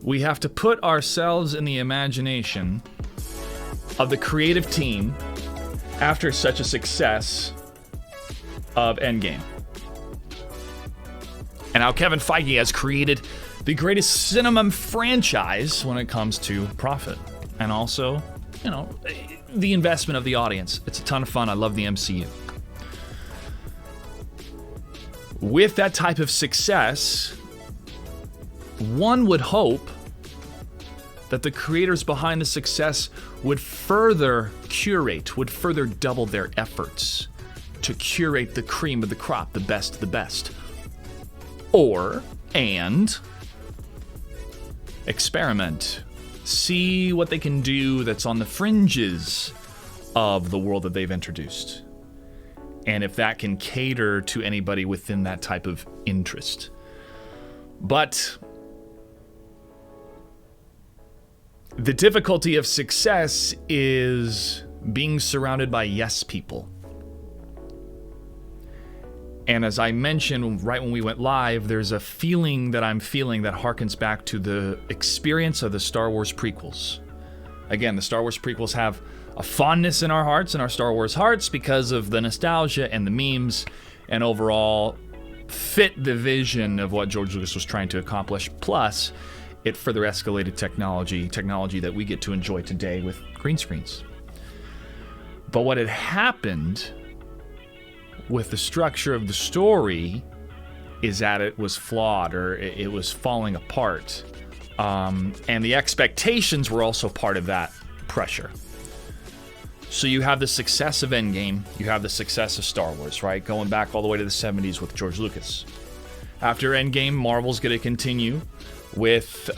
we have to put ourselves in the imagination of the creative team after such a success of Endgame. And how Kevin Feige has created the greatest cinema franchise when it comes to profit. And also, the investment of the audience. It's a ton of fun. I love the MCU. With that type of success, one would hope that the creators behind the success would further curate, would further double their efforts to curate the cream of the crop, the best of the best. And experiment. See what they can do that's on the fringes of the world that they've introduced. And if that can cater to anybody within that type of interest. But the difficulty of success is being surrounded by yes people. And as I mentioned right when we went live, there's a feeling that I'm feeling that harkens back to the experience of the Star Wars prequels. Again, the Star Wars prequels have a fondness in our hearts, in our Star Wars hearts, because of the nostalgia and the memes, and overall fit the vision of what George Lucas was trying to accomplish. Plus, it further escalated technology that we get to enjoy today with green screens. But what had happened with the structure of the story is that it was flawed, or it was falling apart. And the expectations were also part of that pressure. So you have the success of Endgame, you have the success of Star Wars, right? Going back all the way to the 70s with George Lucas. After Endgame, Marvel's going to continue with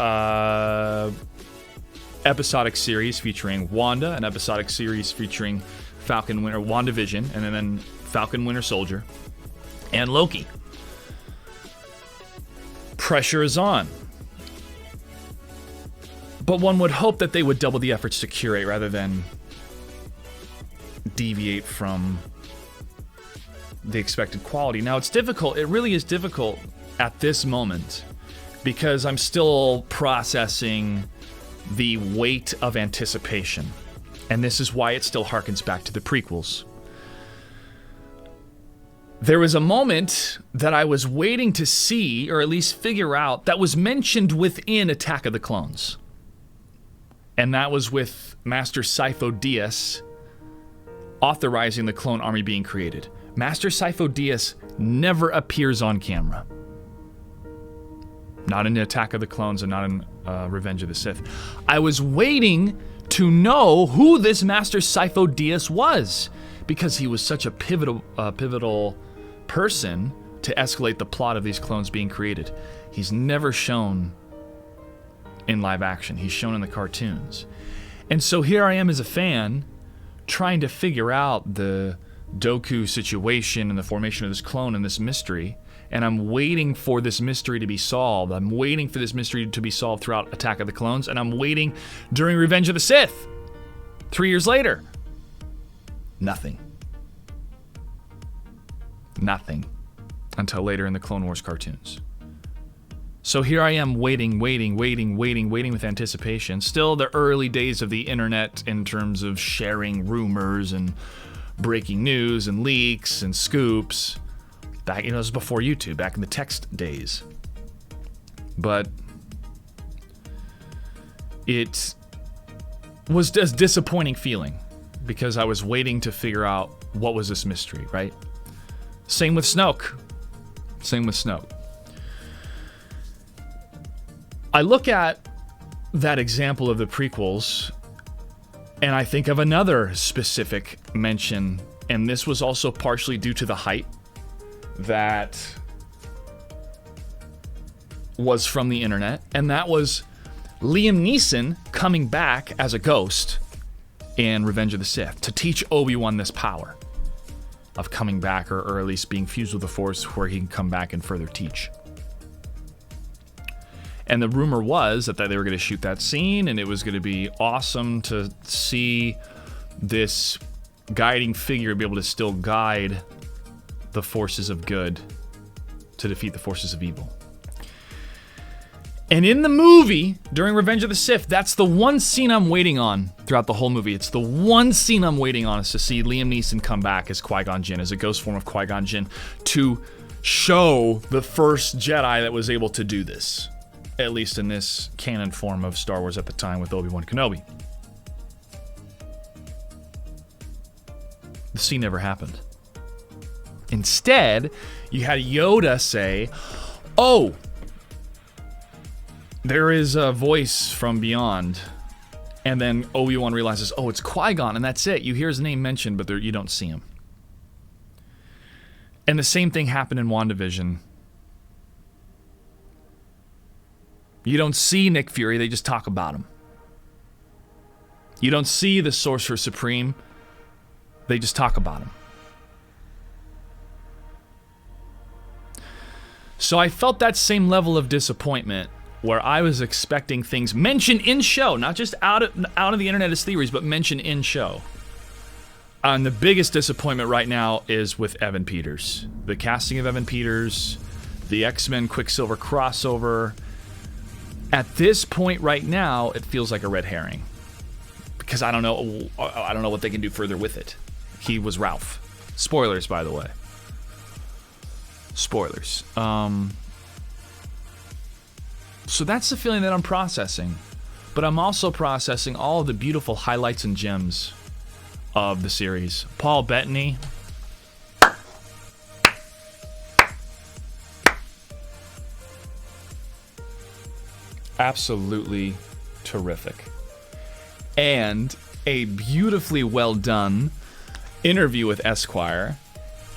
episodic series featuring Wanda, an episodic series featuring WandaVision, and then Falcon Winter Soldier, and Loki. Pressure is on. But one would hope that they would double the efforts to curate rather than deviate from the expected quality. Now, it's difficult. It really is difficult at this moment because I'm still processing the weight of anticipation. And this is why it still harkens back to the prequels. There was a moment that I was waiting to see, or at least figure out, that was mentioned within Attack of the Clones. And that was with Master Sifo-Dyas authorizing the clone army being created. Master Sifo-Dyas never appears on camera. Not in Attack of the Clones and not in Revenge of the Sith. I was waiting to know who this Master Sifo-Dyas was, because he was such a pivotal person to escalate the plot of these clones being created. He's never shown in live action. He's shown in the cartoons. And so here I am as a fan trying to figure out the Dooku situation and the formation of this clone and this mystery. And I'm waiting for this mystery to be solved. I'm waiting for this mystery to be solved throughout Attack of the Clones. And I'm waiting during Revenge of the Sith. 3 years later. Nothing. Nothing. Until later in the Clone Wars cartoons. So here I am waiting with anticipation. Still the early days of the internet in terms of sharing rumors and breaking news and leaks and scoops. Back, this was before YouTube, back in the text days. But it was a disappointing feeling because I was waiting to figure out what was this mystery, right? Same with Snoke. I look at that example of the prequels and I think of another specific mention, and this was also partially due to the hype that was from the internet, and that was Liam Neeson coming back as a ghost in Revenge of the Sith to teach Obi-Wan this power of coming back, or at least being fused with the Force where he can come back and further teach. And the rumor was that they were going to shoot that scene, and it was going to be awesome to see this guiding figure be able to still guide the forces of good to defeat the forces of evil. And in the movie, during Revenge of the Sith, that's the one scene I'm waiting on throughout the whole movie. It's the one scene I'm waiting on, is to see Liam Neeson come back as Qui-Gon Jinn, as a ghost form of Qui-Gon Jinn, to show the first Jedi that was able to do this, at least in this canon form of Star Wars at the time with Obi-Wan Kenobi. The scene never happened. Instead, you had Yoda say, "Oh, there is a voice from beyond." And then Obi-Wan realizes, oh, it's Qui-Gon, and that's it. You hear his name mentioned, but you don't see him. And the same thing happened in WandaVision. You don't see Nick Fury, they just talk about him. You don't see the Sorcerer Supreme, they just talk about him. So I felt that same level of disappointment, where I was expecting things mentioned in show, not just out of the internet as theories, but mentioned in show. And the biggest disappointment right now is with Evan Peters. The casting of Evan Peters, the X-Men Quicksilver crossover. At this point right now, it feels like a red herring, because I don't know what they can do further with it. He was Ralph. Spoilers, by the way. Spoilers. So that's the feeling that I'm processing. But I'm also processing all of the beautiful highlights and gems of the series. Paul Bettany. Absolutely terrific. And a beautifully well done interview with Esquire.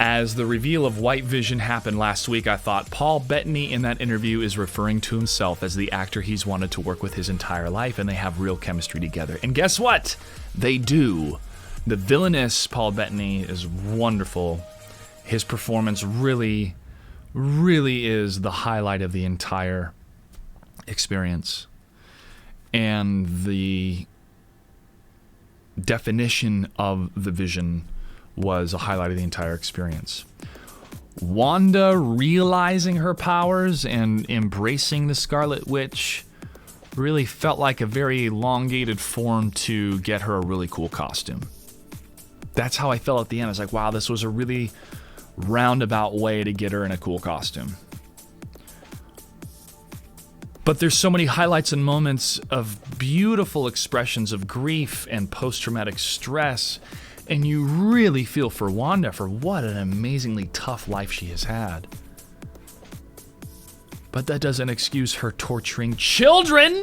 As the reveal of White Vision happened last week, I thought Paul Bettany in that interview is referring to himself as the actor he's wanted to work with his entire life, and they have real chemistry together. And guess what? They do. The villainous Paul Bettany is wonderful. His performance really, really is the highlight of the entire experience. And the definition of the Vision was a highlight of the entire experience. Wanda realizing her powers and embracing the Scarlet Witch really felt like a very elongated form to get her a really cool costume. That's how I felt at the end. I was like, wow, this was a really roundabout way to get her in a cool costume. But there's so many highlights and moments of beautiful expressions of grief and post-traumatic stress. And you really feel for Wanda for what an amazingly tough life she has had. But that doesn't excuse her torturing children.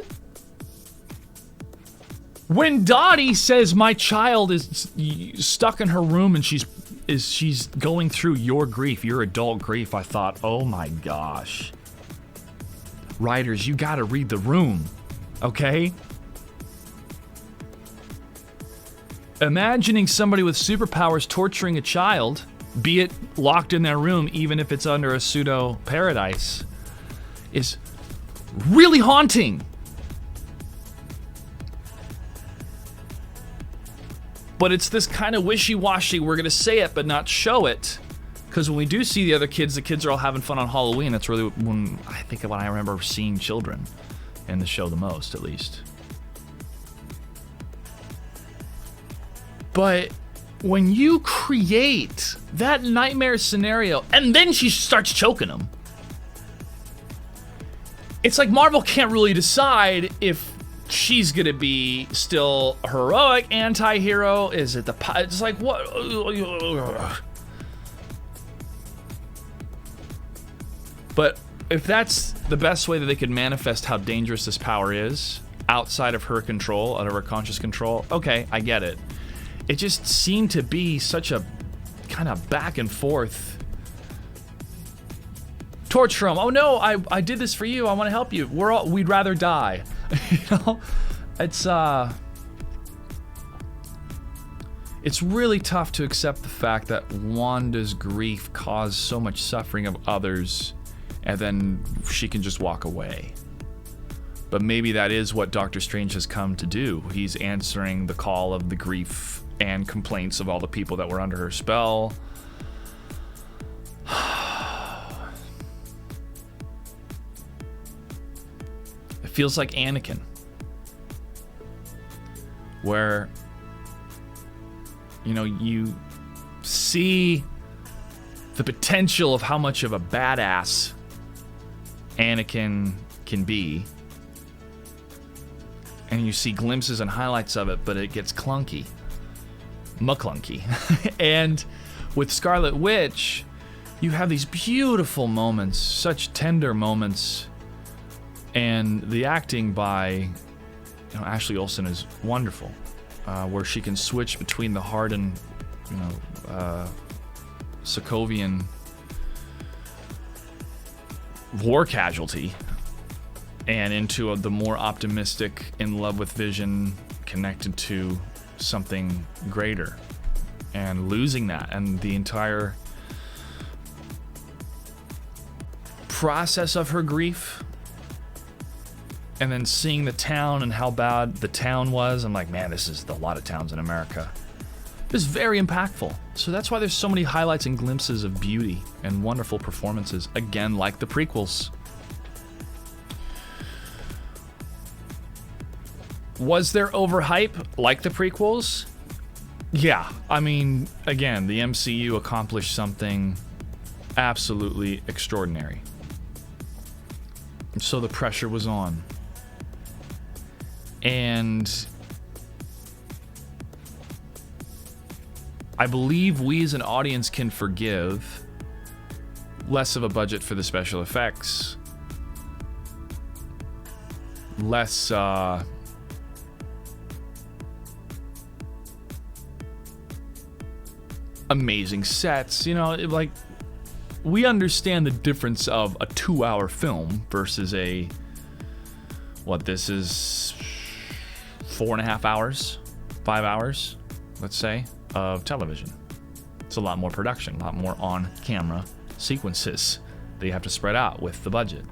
When Dottie says my child is stuck in her room and she's going through your grief, your adult grief, I thought, oh my gosh. Writers, you gotta read the room, okay? Imagining somebody with superpowers torturing a child, be it locked in their room, even if it's under a pseudo paradise, is really haunting. But it's this kind of wishy-washy, we're gonna say it but not show it. Because when we do see the other kids, the kids are all having fun on Halloween. That's really when I remember seeing children in the show the most, at least. But when you create that nightmare scenario and then she starts choking them, it's like Marvel can't really decide if she's gonna be still heroic, anti-hero. Is it it's like what? But if that's the best way that they could manifest how dangerous this power is, outside of her control, out of her conscious control, okay, I get it. It just seemed to be such a kind of back and forth. Torture him. Oh no, I did this for you. I want to help you. We'd rather die. You know, it's really tough to accept the fact that Wanda's grief caused so much suffering of others, and then she can just walk away. But maybe that is what Doctor Strange has come to do. He's answering the call of the grief and complaints of all the people that were under her spell. It feels like Anakin, where, you know, you see the potential of how much of a badass Anakin can be, and you see glimpses and highlights of it, but it gets clunky. McClunky. And with Scarlet Witch, you have these beautiful moments, such tender moments, and the acting by Ashley Olsen is wonderful, where she can switch between the hardened, Sokovian war casualty and into the more optimistic, in love with Vision, connected to something greater, and losing that, and the entire process of her grief, and then seeing the town and how bad the town was. I'm like, man, this is a lot of towns in America. It's very impactful. So that's why there's so many highlights and glimpses of beauty and wonderful performances, again, like the prequels. Was there overhype like the prequels? Yeah, I mean, again, the MCU accomplished something absolutely extraordinary. So the pressure was on. And I believe we as an audience can forgive less of a budget for the special effects, less amazing sets, like, we understand the difference of a 2-hour film versus this is 4.5 hours, 5 hours, let's say, of television. It's a lot more production, a lot more on-camera sequences that you have to spread out with the budget.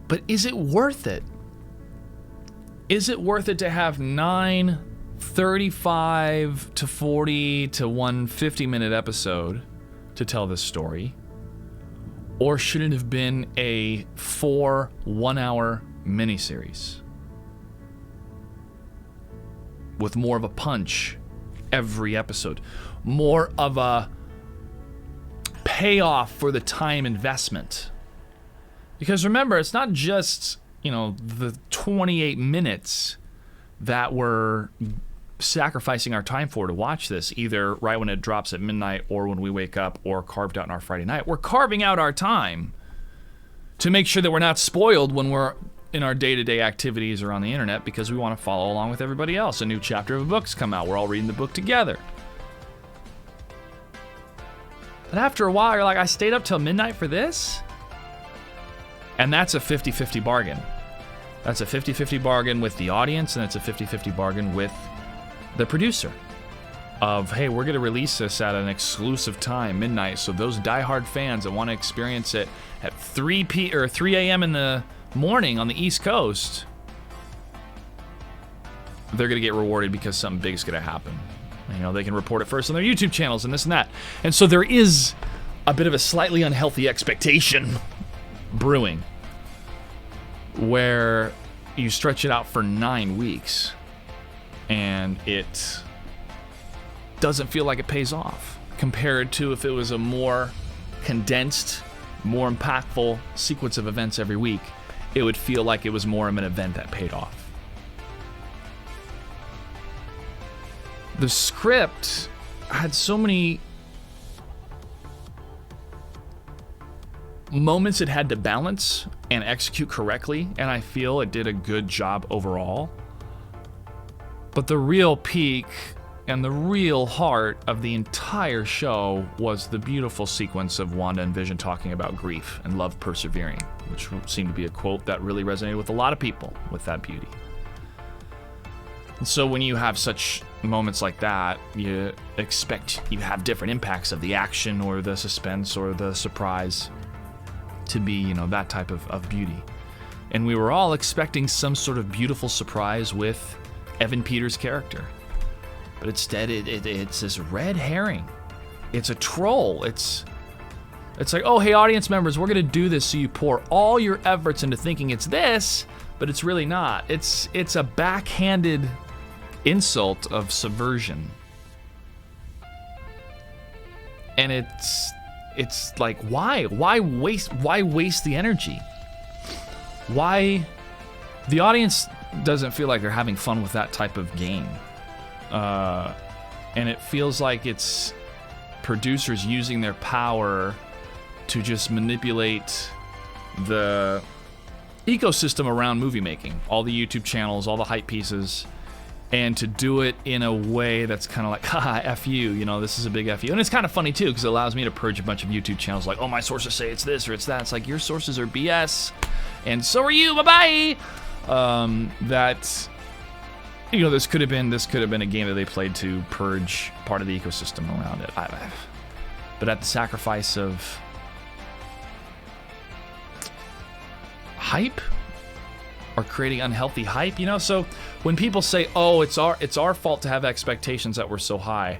But is it worth it? Is it worth it to have 9 35 to 40 to 150-minute episode to tell this story? Or should it have been a 4 1-hour miniseries with more of a punch every episode, more of a payoff for the time investment? Because remember, it's not just, the 28 minutes that we're sacrificing our time for to watch this, either right when it drops at midnight or when we wake up or carved out on our Friday night. We're carving out our time to make sure that we're not spoiled when we're in our day-to-day activities or on the internet, because we want to follow along with everybody else. A new chapter of a book's come out. We're all reading the book together. But after a while, you're like, I stayed up till midnight for this? And that's a 50-50 bargain. That's a 50-50 bargain with the audience, and it's a 50-50 bargain with the producer. Of, hey, we're going to release this at an exclusive time, midnight, so those diehard fans that want to experience it at 3 a.m. in the morning on the East Coast, they're going to get rewarded because something big is going to happen. They can report it first on their YouTube channels and this and that. And so there is a bit of a slightly unhealthy expectation brewing, where you stretch it out for 9 weeks and it doesn't feel like it pays off, compared to if it was a more condensed, more impactful sequence of events every week. It would feel like it was more of an event that paid off. The script had so many moments it had to balance and execute correctly, and I feel it did a good job overall. But the real peak and the real heart of the entire show was the beautiful sequence of Wanda and Vision talking about grief and love persevering, which seemed to be a quote that really resonated with a lot of people with that beauty. And so when you have such moments like that, you expect you have different impacts of the action or the suspense or the surprise to be, that type of beauty. And we were all expecting some sort of beautiful surprise with Evan Peters' character. But instead, it's this red herring. It's a troll. It's It's like, oh, hey, audience members, we're going to do this, so you pour all your efforts into thinking it's this, but it's really not. It's a backhanded insult of subversion. And it's like, why? Why waste the energy? Why? The audience doesn't feel like they're having fun with that type of game. And it feels like it's producers using their power to just manipulate the ecosystem around movie making, all the YouTube channels, all the hype pieces, and to do it in a way that's kind of like, haha, F you, this is a big F you. And it's kind of funny too, because it allows me to purge a bunch of YouTube channels like, oh, my sources say it's this or it's that. It's like, your sources are BS, and so are you, bye-bye. This could have been a game that they played to purge part of the ecosystem around it. But at the sacrifice of hype or creating unhealthy hype, so when people say, oh, it's our fault to have expectations that were so high,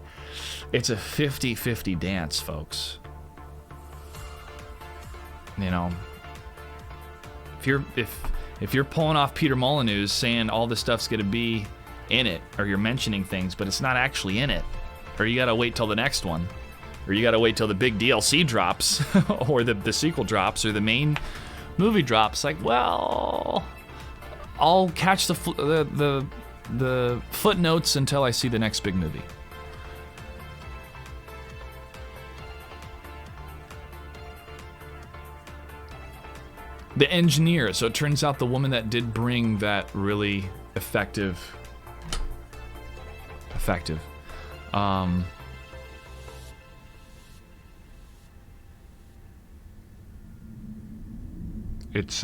it's a 50-50 dance, folks. If you're pulling off Peter Molyneux saying all this stuff's gonna be in it, or you're mentioning things but it's not actually in it, or you gotta wait till the next one, or you gotta wait till the big DLC drops or the sequel drops, or the main movie drops, like, well, I'll catch the footnotes until I see the next big movie. The engineer. So it turns out the woman that did bring that really effective. It's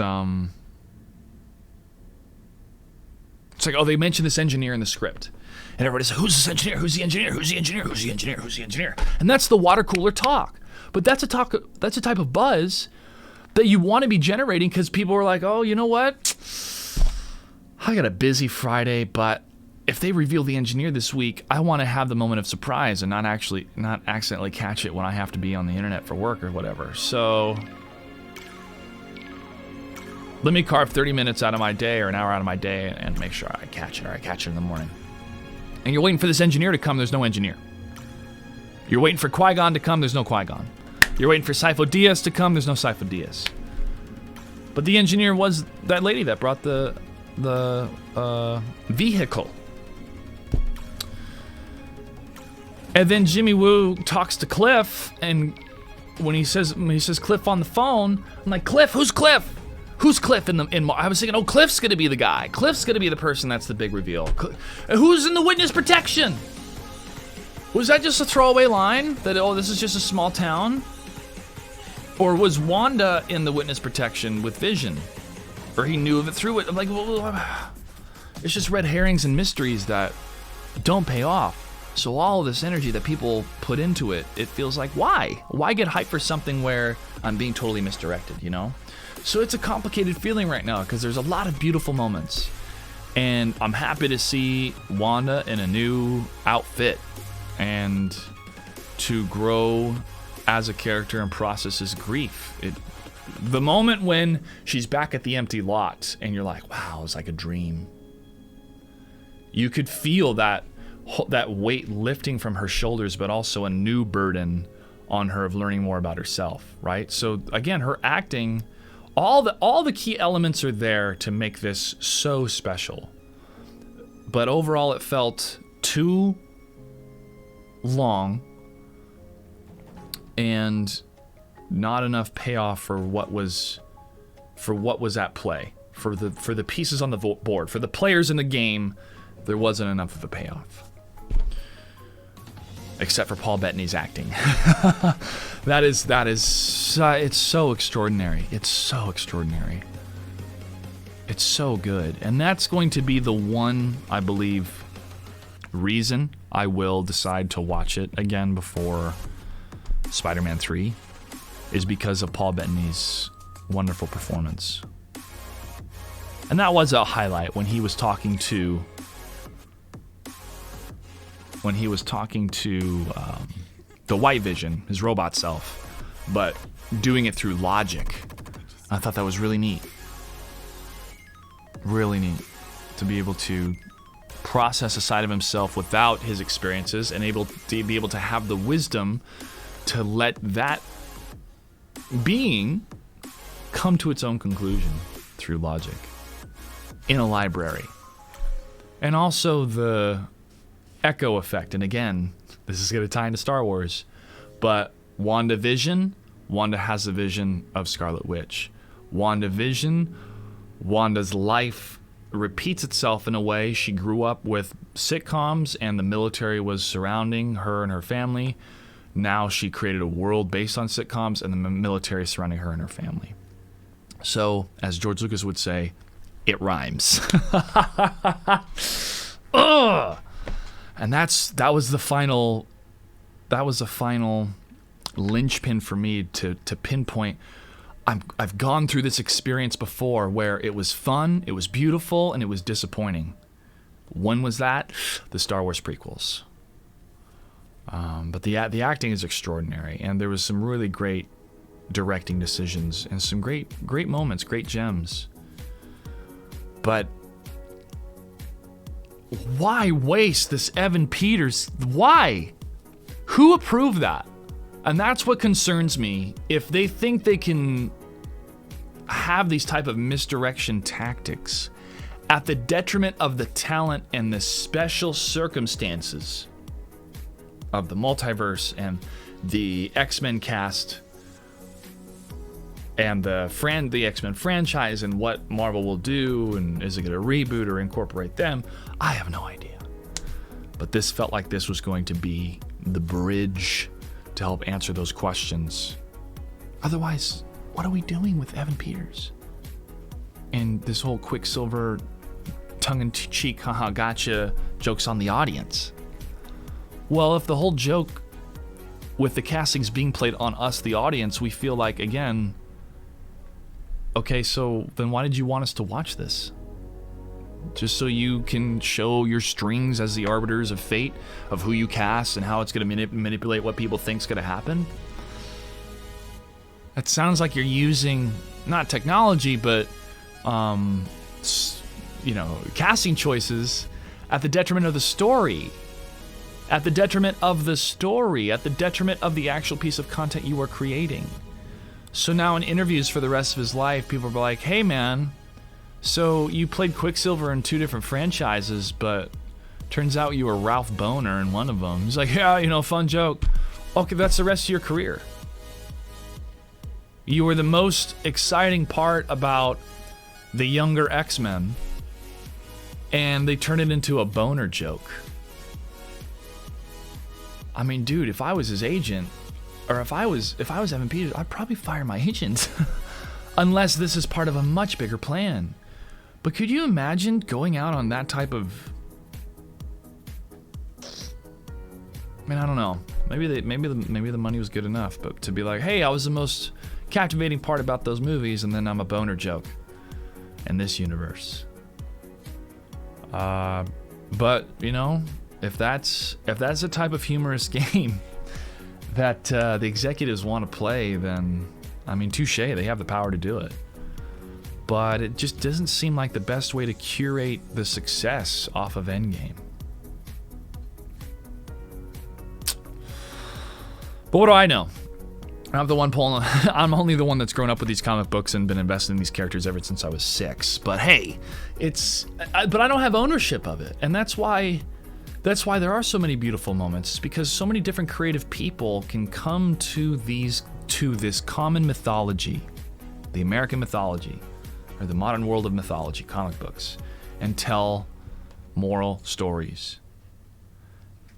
like, oh, they mentioned this engineer in the script, and everybody's like, who's this engineer? Who's the engineer? Who's the engineer? Who's the engineer? Who's the engineer? And that's the water cooler talk. But that's a type of buzz that you want to be generating, because people are like, oh, you know what? I got a busy Friday, but if they reveal the engineer this week, I want to have the moment of surprise and not accidentally catch it when I have to be on the internet for work or whatever. So let me carve 30 minutes out of my day or an hour out of my day and make sure I catch it, or I catch it in the morning. And you're waiting for this engineer to come, there's no engineer. You're waiting for Qui-Gon to come, there's no Qui-Gon. You're waiting for Sifo Dyas to come, there's no Sifo Dyas. But the engineer was that lady that brought the vehicle. And then Jimmy Woo talks to Cliff, and when he says Cliff on the phone, I'm like, Cliff, who's Cliff? Who's Cliff I was thinking, oh, Cliff's gonna be the guy. Cliff's gonna be the person that's the big reveal. Who's in the witness protection? Was that just a throwaway line that, oh, this is just a small town? Or was Wanda in the witness protection with Vision? Or he knew of it through it? I'm like, well, it's just red herrings and mysteries that don't pay off. So all this energy that people put into it, it feels like, why? Why get hyped for something where I'm being totally misdirected, So it's a complicated feeling right now, because there's a lot of beautiful moments. And I'm happy to see Wanda in a new outfit and to grow as a character and process his grief. The moment when she's back at the empty lot and you're like, wow, it was like a dream. You could feel that weight lifting from her shoulders, but also a new burden on her of learning more about herself, right? So again, her acting, all the key elements are there to make this so special. But overall, it felt too long and not enough payoff for what was at play, for the pieces on the board, for the players in the game. There wasn't enough of a payoff, except for Paul Bettany's acting. It's so extraordinary. It's so extraordinary. It's so good, and that's going to be the one, I believe, reason I will decide to watch it again before Spider-Man 3, is because of Paul Bettany's wonderful performance. And that was a highlight when he was talking to the White Vision, his robot self, but doing it through logic. I thought that was really neat. Really neat to be able to process a side of himself without his experiences and able to be able to have the wisdom to let that being come to its own conclusion through logic in a library. And also the echo effect. And again, this is going to tie into Star Wars, but WandaVision, Wanda has a vision of Scarlet Witch. WandaVision, Wanda's life repeats itself in a way. She grew up with sitcoms and the military was surrounding her and her family. Now she created a world based on sitcoms and the military surrounding her and her family. So, as George Lucas would say, it rhymes. Ugh! And that was the final linchpin for me to pinpoint. I've gone through this experience before where it was fun, it was beautiful, and it was disappointing. When was that? The Star Wars prequels. But the acting is extraordinary, and there was some really great directing decisions and some great moments, great gems. But why waste this Evan Peters? Why? Who approved that? And that's what concerns me. If they think they can have these type of misdirection tactics at the detriment of the talent and the special circumstances of the multiverse and the X-Men cast and the X-Men franchise and what Marvel will do, and is it going to reboot or incorporate them? I have no idea. But this felt like this was going to be the bridge to help answer those questions. Otherwise, what are we doing with Evan Peters? And this whole Quicksilver tongue-in-cheek, haha, gotcha jokes on the audience. Well, if the whole joke with the castings being played on us, the audience, we feel like, again, okay, so then why did you want us to watch this? Just so you can show your strings as the arbiters of fate, of who you cast and how it's going to manipulate what people think is going to happen? It sounds like you're using, not technology, but, casting choices at the detriment of the story. At the detriment of the story. At the detriment of the actual piece of content you are creating. So now in interviews for the rest of his life, people are like, hey man, so you played Quicksilver in 2 different franchises, but turns out you were Ralph Boner in one of them. He's like, yeah, fun joke. Okay, that's the rest of your career. You were the most exciting part about the younger X-Men, and they turned it into a boner joke. I mean, dude, if I was his agent, or if I was Evan Peters, I'd probably fire my agent. Unless this is part of a much bigger plan. But could you imagine going out on that type of... I mean, I don't know. Maybe the money was good enough, but to be like, hey, I was the most captivating part about those movies, and then I'm a boner joke in this universe. But if that's the type of humorous game that the executives want to play, then I mean, touche, they have the power to do it. But it just doesn't seem like the best way to curate the success off of Endgame. But what do I know? I'm the one pulling. I'm only the one that's grown up with these comic books and been invested in these characters ever since I was 6. But hey, but I don't have ownership of it, and that's why there are so many beautiful moments, because so many different creative people can come to this common mythology, the American mythology, or the modern world of mythology, comic books, and tell moral stories.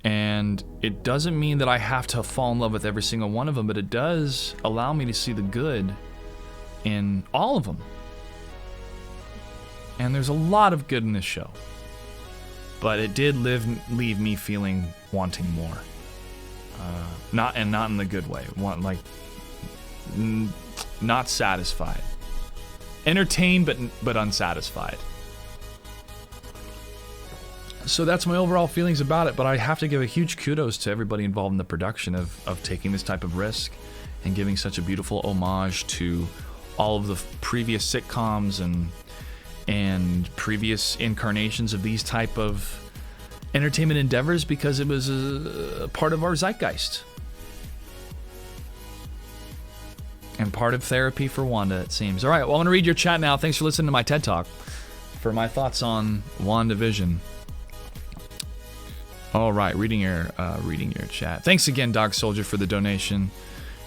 And it doesn't mean that I have to fall in love with every single one of them, but it does allow me to see the good in all of them. And there's a lot of good in this show. But it did leave me feeling wanting more. Not in the good way. Not satisfied. Entertained, but unsatisfied. So that's my overall feelings about it, but I have to give a huge kudos to everybody involved in the production of taking this type of risk and giving such a beautiful homage to all of the previous sitcoms and previous incarnations of these type of entertainment endeavors, because it was a part of our zeitgeist. And part of therapy for Wanda, it seems. All right, well, I'm going to read your chat now. Thanks for listening to my TED Talk for my thoughts on WandaVision. All right, reading your chat. Thanks again, Dog Soldier, for the donation.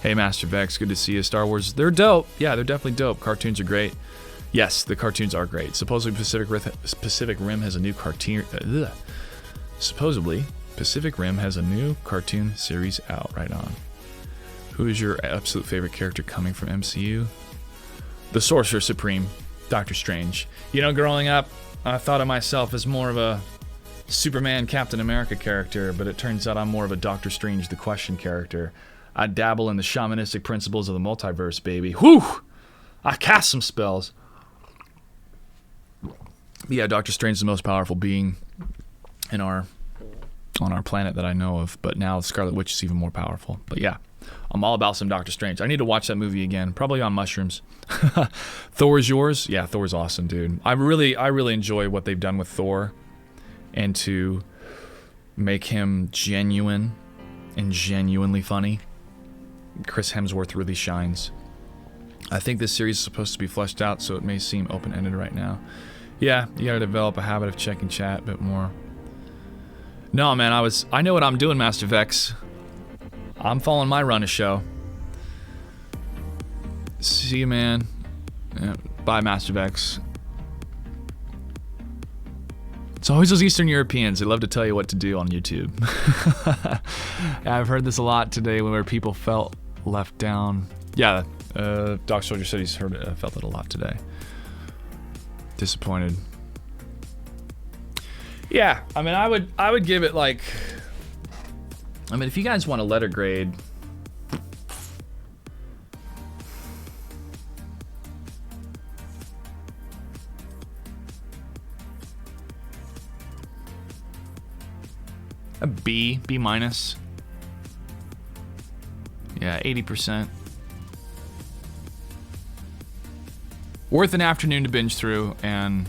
Hey, Master Vex, good to see you. Star Wars, they're dope. Yeah, they're definitely dope. Cartoons are great. Yes, the cartoons are great. Supposedly, Pacific Rim has a new cartoon. Supposedly, Pacific Rim has a new cartoon series out. Right on. Who is your absolute favorite character coming from MCU? The Sorcerer Supreme, Doctor Strange. You know, growing up, I thought of myself as more of a Superman, Captain America character, but it turns out I'm more of a Doctor Strange the Question character. I dabble in the shamanistic principles of the multiverse, baby. Whew! I cast some spells. Yeah, Doctor Strange is the most powerful being on our planet that I know of, but now Scarlet Witch is even more powerful. But yeah, I'm all about some Doctor Strange. I need to watch that movie again, probably on mushrooms. Thor is yours? Yeah, Thor's awesome, dude. I really enjoy what they've done with Thor, and to make him genuine and genuinely funny. Chris Hemsworth really shines. I think this series is supposed to be fleshed out, so it may seem open-ended right now. Yeah, you gotta develop a habit of checking chat a bit more. No, man, I know what I'm doing, Master Vex. I'm following my run of show. See you, man. Yeah, bye, Master Vex. It's always those Eastern Europeans. They love to tell you what to do on YouTube. I've heard this a lot today where people felt left down. Yeah, Doc Soldier said he's felt it a lot today. Disappointed. Yeah, I mean, I would give it like, I mean, if you guys want a letter grade, a B minus. Yeah, 80%. Worth an afternoon to binge through, and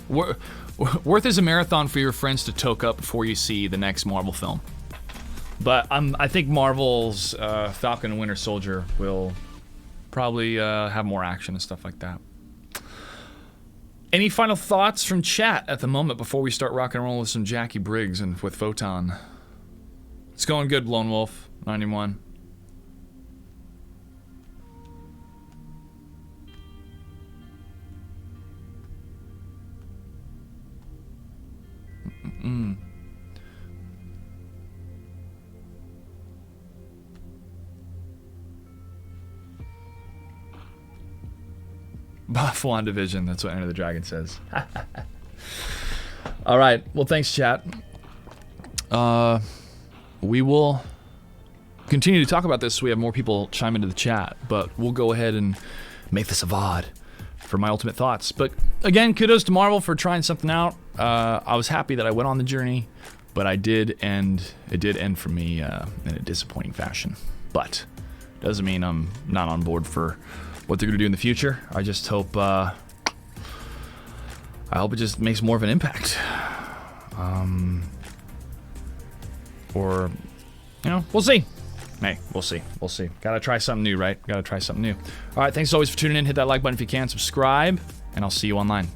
worth is a marathon for your friends to toke up before you see the next Marvel film. But I think Marvel's Falcon and Winter Soldier will probably have more action and stuff like that. Any final thoughts from chat at the moment before we start rock and roll with some Jackie Briggs and with Photon? It's going good, Lone Wolf 91. Buff WandaVision, that's what Enter the Dragon says. All right, well, thanks, chat. We will continue to talk about this so we have more people chime into the chat, but we'll go ahead and make this a VOD for my ultimate thoughts. But again, kudos to Marvel for trying something out. I was happy that I went on the journey, but it did end for me in a disappointing fashion. But doesn't mean I'm not on board for what they're going to do in the future. I just hope I hope it just makes more of an impact. Or, you know, we'll see. Hey, we'll see. We'll see. Gotta try something new, right? Gotta try something new. All right, thanks as always for tuning in. Hit that like button if you can. Subscribe, and I'll see you online.